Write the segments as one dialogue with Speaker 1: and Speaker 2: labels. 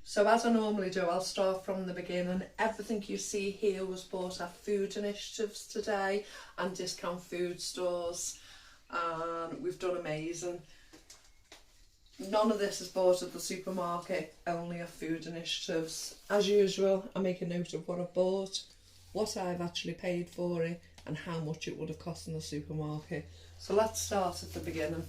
Speaker 1: So as I normally do, I'll start from the beginning. Everything you see here was bought at food initiatives today and discount food stores, and we've done amazing. None of this is bought at the supermarket, only at food initiatives. As usual, I make a note of what I bought, what I've actually paid for it, and how much it would have cost in the supermarket. So let's start at the beginning.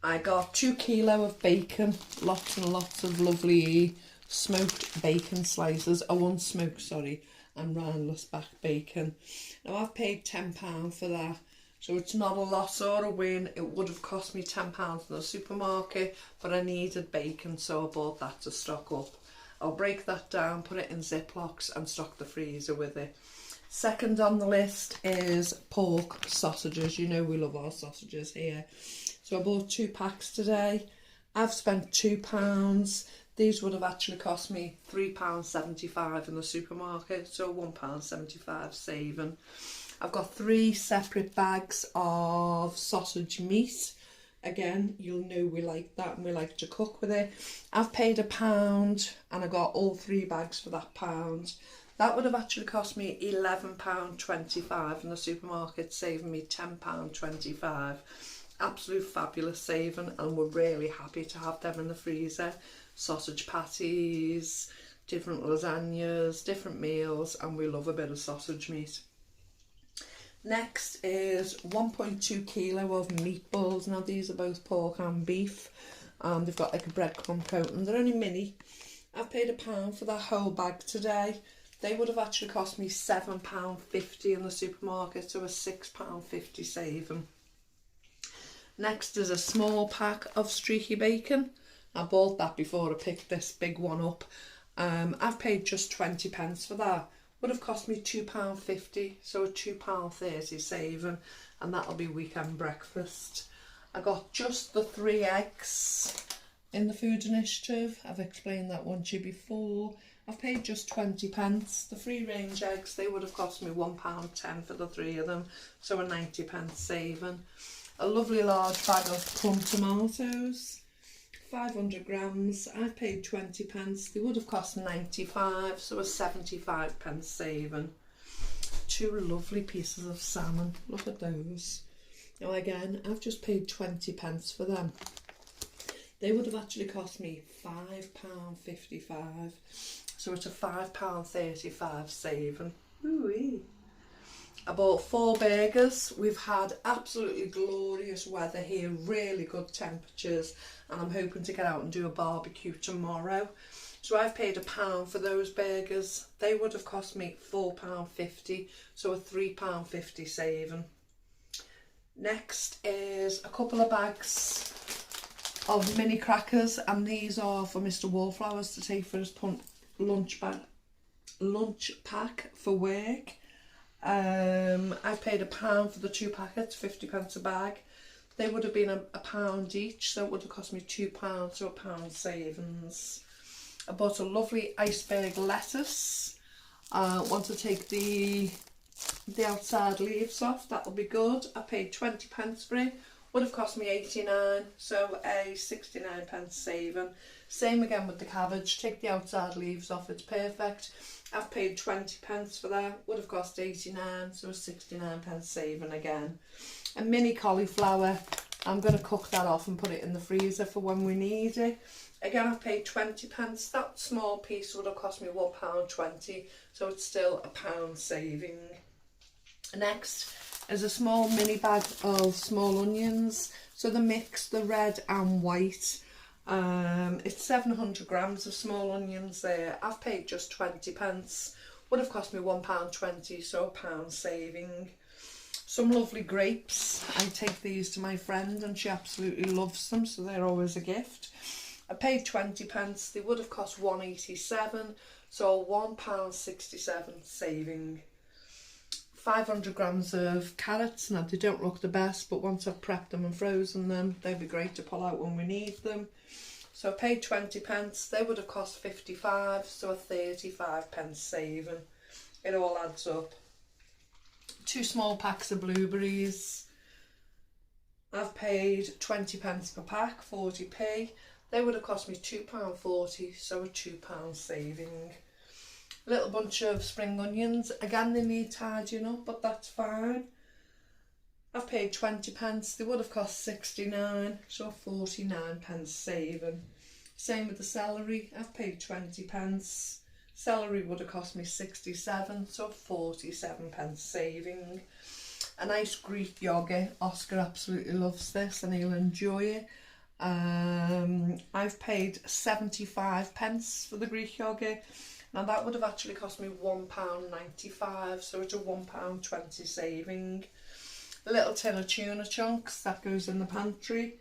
Speaker 1: I got 2 kilo of bacon, lots and lots of lovely smoked bacon slices. I want smoked, sorry, and rineless back bacon. Now I've paid £10 for that, so it's not a loss or a win. It would have cost me £10 in the supermarket, but I needed bacon, so I bought that to stock up. I'll break that down, put it in Ziplocs and stock the freezer with it. Second on the list is pork sausages. You know we love our sausages here. So I bought 2 packs today. I've spent £2. These would have actually cost me £3.75 in the supermarket, so £1.75 saving. I've got 3 separate bags of sausage meat. Again, you'll know we like that and we like to cook with it. I've paid £1 and I got all 3 bags for that £1. That would have actually cost me £11.25 in the supermarket, saving me £10.25. Absolute fabulous saving, and we're really happy to have them in the freezer. Sausage patties, different lasagnas, different meals, and we love a bit of sausage meat. Next is 1.2 kilo of meatballs. Now these are both pork and beef. They've got like a breadcrumb coating. They're only mini. I've paid £1 for that whole bag today. They would have actually cost me £7.50 in the supermarket, so a £6.50 saving. Next is a small pack of streaky bacon. I bought that before I picked this big one up. I've paid just 20p for that. Would have cost me £2.50, so a £2.30 saving, and that'll be weekend breakfast. I got just the 3 eggs in the food initiative. I've explained that one to you before. I've paid just 20p. The free range eggs, they would have cost me £1.10 for the 3 of them, so a 90p saving. A lovely large bag of plum tomatoes, 500 grams. I've paid 20p. They would have cost 95, so a 75p saving. 2 lovely pieces of salmon. Look at those. Now again, I've just paid 20p for them. They would have actually cost me £5.55, so it's a £5.35 saving. Ooh-wee. I bought 4 burgers. We've had absolutely glorious weather here, really good temperatures, and I'm hoping to get out and do a barbecue tomorrow. So I've paid £1 for those burgers. They would have cost me £4.50, so a £3.50 saving. Next is a couple of bags of mini crackers, and these are for Mr. Wallflowers to take for his lunch pack for work. I paid £1 for the 2 packets, 50p a bag. They would have been a £1 each, so it would have cost me £2, so a £1 savings. I bought a lovely iceberg lettuce. I want to take the outside leaves off, that'll be good. I paid 20p for it. Would have cost me 89, so a 69p saving. Same again with the cabbage. Take the outside leaves off, it's perfect. I've paid 20p for that. Would have cost 89, so a 69p saving again. A mini cauliflower. I'm going to cook that off and put it in the freezer for when we need it. Again, I've paid 20p. That small piece would have cost me £1.20, so it's still a £1 saving. Next is a small mini bag of small onions. So the mix, the red and white. It's 700 grams of small onions there. I've paid just 20p. Would have cost me £1.20, so a £1 saving. Some lovely grapes. I take these to my friend and she absolutely loves them, so they're always a gift. I paid 20p. They would have cost £1.87, so a £1.67 saving. 500 grams of carrots. Now they don't look the best, but once I've prepped them and frozen them, they'd be great to pull out when we need them. So I paid 20p. They would have cost 55, so a 35p saving. It all adds up. 2 small packs of blueberries. I've paid 20p per pack, 40p. They would have cost me £2.40, so a £2 saving. A little bunch of spring onions. Again, they need tidying up, but that's fine. I've paid 20 pence. They would have cost 69, so 49 pence saving. Same with the celery. I've paid 20 pence. Celery would have cost me 67, so 47 pence saving. A nice Greek yoghurt. Oscar absolutely loves this and he'll enjoy it. I've paid 75 pence for the Greek yoghurt. Now that would have actually cost me £1.95, so it's a £1.20 saving. A little tin of tuna chunks, that goes in the pantry.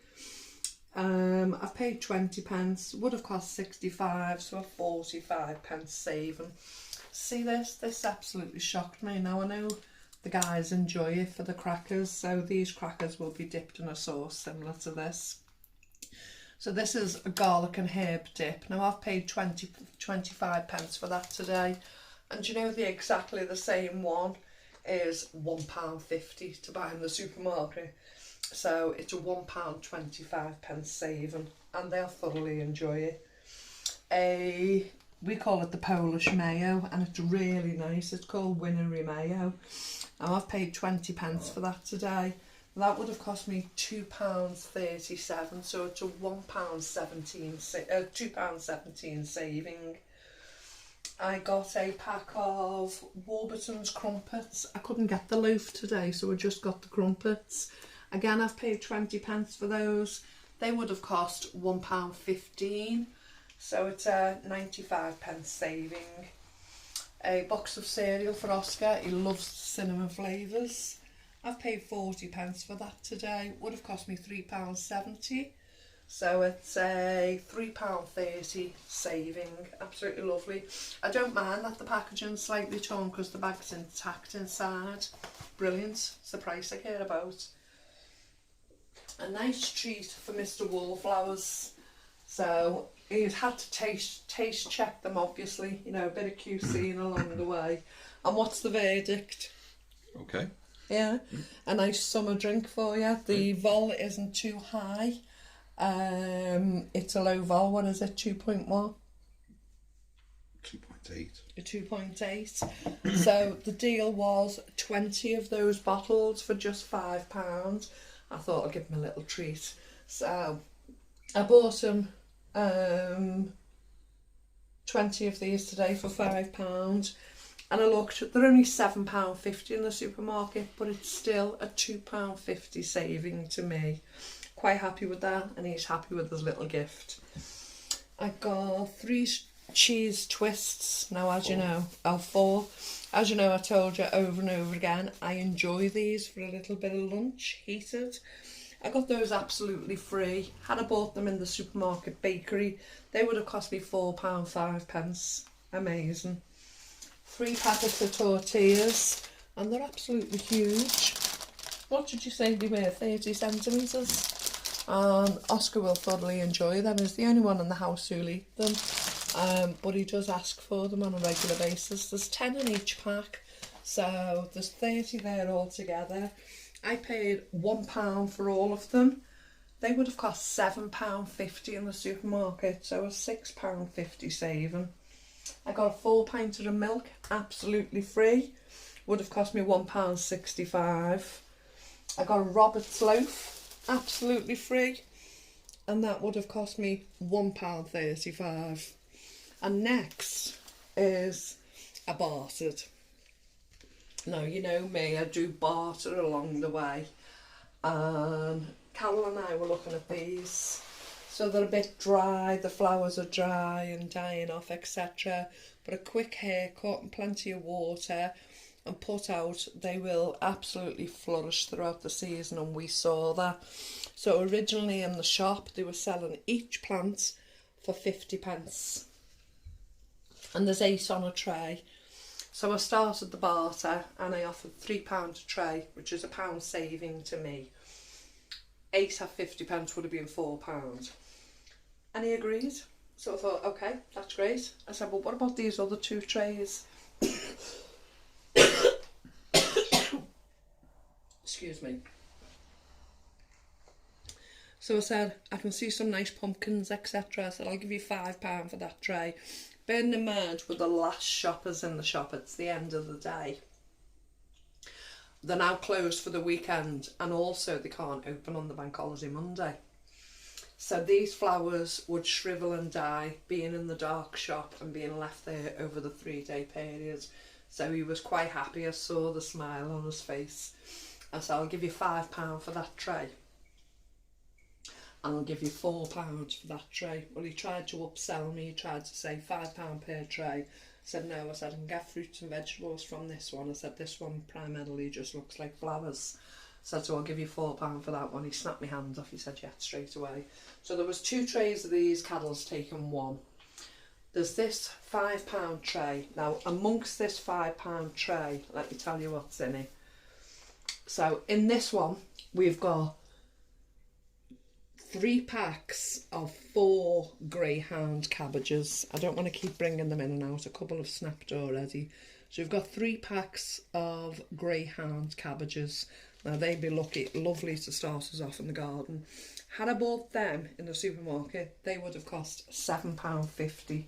Speaker 1: I've paid 20 pence, would have cost 65, so a 45 pence saving. See this absolutely shocked me. Now I know the guys enjoy it for the crackers, so these crackers will be dipped in a sauce similar to this. So this is a garlic and herb dip. Now I've paid 25 pence for that today. And you know exactly the same one is £1.50 to buy in the supermarket. So it's a £1.25 saving and they'll thoroughly enjoy it. We call it the Polish mayo and it's really nice. It's called Winnery mayo. Now I've paid 20 pence for that today. That would have cost me £2.37, so it's a £2.17 saving. I got a pack of Warburton's crumpets. I couldn't get the loaf today, so I just got the crumpets. Again, I've paid 20 pence for those. They would have cost £1.15, so it's a 95 pence saving. A box of cereal for Oscar. He loves cinnamon flavours. I've paid 40 pence for that today. Would have cost me £3.70. So it's a £3.30 saving. Absolutely lovely. I don't mind that the packaging's slightly torn because the bag's intact inside. Brilliant. It's the price I care about. A nice treat for Mr. Wallflowers. So he's had to taste check them, obviously. You know, a bit of QCing along the way. And what's the verdict?
Speaker 2: Okay.
Speaker 1: Yeah, a nice summer drink for you. The vol isn't too high. It's a low vol. What is it? 2.1?
Speaker 2: 2.8.
Speaker 1: 2.8. So the deal was 20 of those bottles for just £5. I thought I'd give them a little treat. So I bought them 20 of these today for £5. And I looked, they're only £7.50 in the supermarket, but it's still a £2.50 saving to me. Quite happy with that, and he's happy with his little gift. I got 3 cheese twists. Now, as you know, 4. As you know, I told you over and over again, I enjoy these for a little bit of lunch, heated. I got those absolutely free. Had I bought them in the supermarket bakery, they would have cost me £4.05. Amazing. 3 packets of tortillas, and they're absolutely huge. What did you say they were? 30 centimetres? Oscar will thoroughly enjoy them. He's the only one in the house who'll eat them, but he does ask for them on a regular basis. There's 10 in each pack, so there's 30 there altogether. I paid £1 for all of them. They would have cost £7.50 in the supermarket, so a £6.50 saving. I got a 4 pint of milk, absolutely free. Would have cost me £1.65. I got a Robert's loaf, absolutely free. And that would have cost me £1.35. And next is a bartered. Now, you know me, I do barter along the way. And Carol and I were looking at these. So they're a bit dry, the flowers are dry and dying off, etc. But a quick haircut and plenty of water and put out, they will absolutely flourish throughout the season, and we saw that. So originally in the shop, they were selling each plant for 50 pence. And there's 8 on a tray. So I started the barter and I offered £3 a tray, which is £1 saving to me. 8 at 50 pence would have been £4. And he agreed. So I thought, okay, that's great. I said, well, what about these other 2 trays? Excuse me. So I said, I can see some nice pumpkins, etc. I said, I'll give you £5 for that tray. Bearing in mind, we're the last shoppers in the shop. It's the end of the day. They're now closed for the weekend, and also they can't open on the bank holiday Monday. So these flowers would shrivel and die being in the dark shop and being left there over the 3-day period. So he was quite happy. I saw the smile on his face. I said, I'll give you £5 for that tray. And I'll give you £4 for that tray. Well, he tried to upsell me. He tried to say £5 per tray. I said, no. I said, I can get fruits and vegetables from this one. I said, this one primarily just looks like flowers. I said, so I'll give you £4 for that one. He snapped my hand off. He said, yeah, straight away. So there was 2 trays of these, Caddel's taken 1. There's this £5 tray. Now, amongst this £5 tray, let me tell you what's in it. So in this one, we've got 3 packs of 4 greyhound cabbages. I don't want to keep bringing them in and out. A couple have snapped already. So we've got 3 packs of greyhound cabbages. Now they'd be lovely to start us off in the garden. Had I bought them in the supermarket, they would have cost £7.50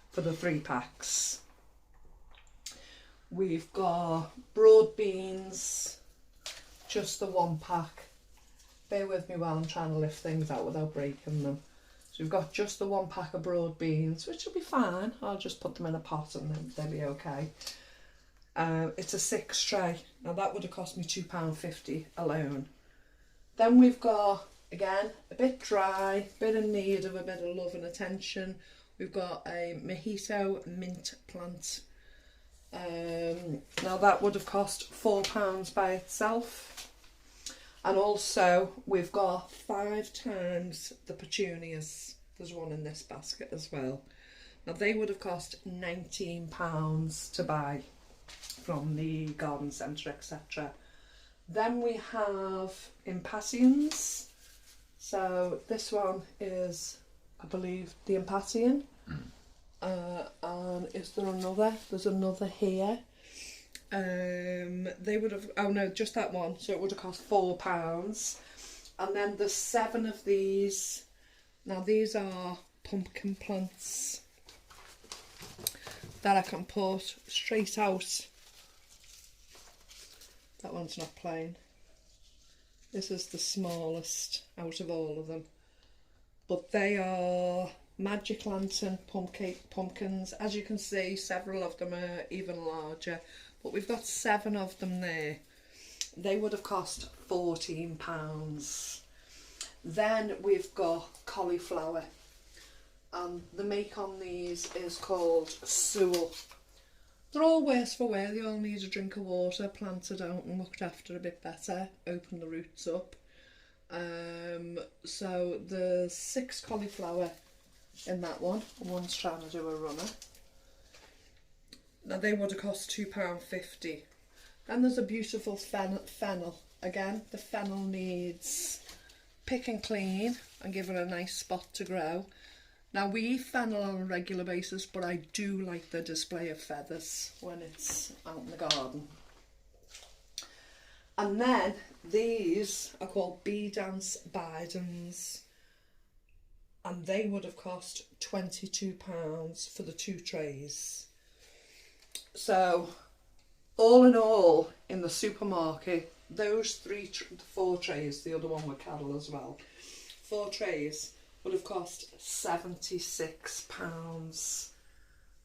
Speaker 1: for the 3 packs. We've got broad beans, just the 1 pack. Bear with me while I'm trying to lift things out without breaking them. So we've got just the 1 pack of broad beans, which will be fine. I'll just put them in a pot and then they'll be okay. It's a 6 tray. Now that would have cost me £2.50 alone. Then we've got, again, a bit dry, bit in need of a bit of love and attention. We've got a mojito mint plant. Now that would have cost £4 by itself. And also we've got 5 times the petunias. There's one in this basket as well. Now they would have cost £19 to buy from the garden centre, etc. Then we have impatiens. So this one is, I believe, the impatian. And is there another? There's another here. They would have, oh no, just that one. So it would have cost £4. And then there's 7 of these. Now these are pumpkin plants that I can put straight out. That one's not plain. This is the smallest out of all of them. But they are magic lantern pumpkins. As you can see, several of them are even larger. But we've got 7 of them there. They would have cost £14. Then we've got cauliflower. And the make on these is called Sewell. They're all worse for wear. They all need a drink of water, planted out and looked after a bit better. Open the roots up. So there's 6 cauliflower in that one. One's trying to do a runner. Now they would have cost £2.50. Then there's a beautiful fennel. Again, the fennel needs pick and clean and give it a nice spot to grow. Now we eat fennel on a regular basis, but I do like the display of feathers when it's out in the garden. And then these are called Bee Dance Bidens, and they would have cost £22 for the 2 trays. So all in all, in the supermarket, those 4 trays, the other one with cattle as well, 4 trays would have cost £76.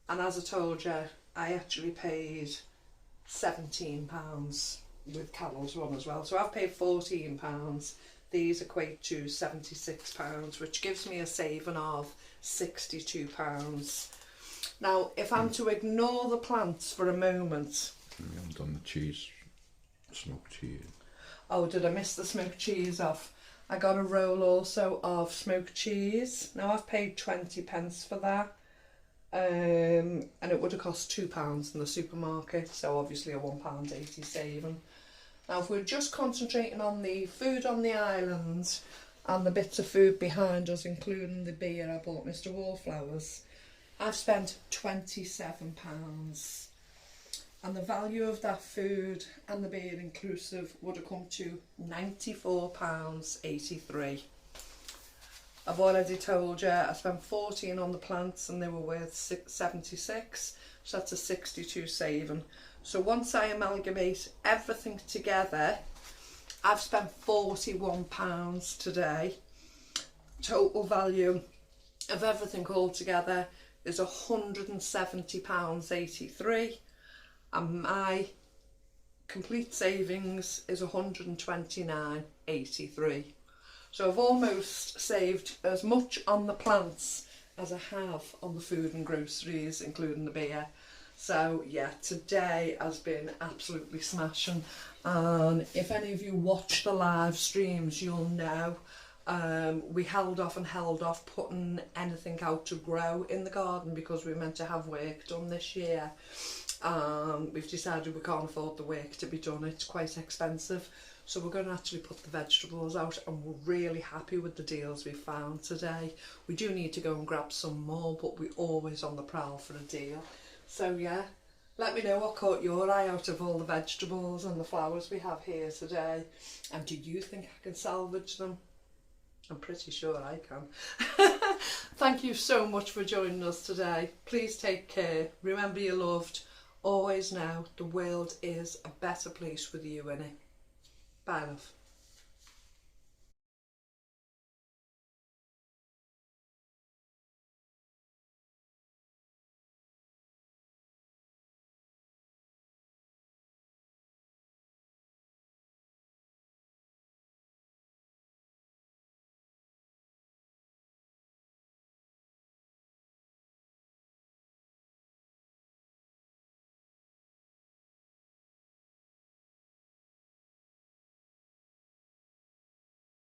Speaker 1: And as I told you, I actually paid £17 with Carol's one as well. So I've paid £14. These equate to £76, which gives me a saving of £62. Now, if I'm to ignore the plants for a moment...
Speaker 2: We haven't done the cheese, smoked cheese.
Speaker 1: Oh, did I miss the smoked cheese off? I got a roll also of smoked cheese. Now I've paid 20p for that. And it would have cost £2 in the supermarket, so obviously a £1.80 saving. Now if we're just concentrating on the food on the island and the bits of food behind us, including the beer I bought Mr. Wallflowers, I've spent £27. And the value of that food and the beer inclusive would have come to £94.83. I've already told you I spent 14 on the plants and they were worth 76, so that's a 62 saving. So once I amalgamate everything together, I've spent £41 today. Total value of everything all together is £170.83, and my complete savings is £129.83. So I've almost saved as much on the plants as I have on the food and groceries, including the beer. So yeah, today has been absolutely smashing. And if any of you watch the live streams, you'll know we held off putting anything out to grow in the garden because we were meant to have work done this year. We've decided we can't afford the work to be done, it's quite expensive. So we're going to actually put the vegetables out, and we're really happy with the deals we found today. We do need to go and grab some more, but we're always on the prowl for a deal. So yeah, let me know what caught your eye out of all the vegetables and the flowers we have here today. And do you think I can salvage them? I'm pretty sure I can. Thank you so much for joining us today. Please take care. Remember you're loved. Always know the world is a better place with you in it. Bye, love.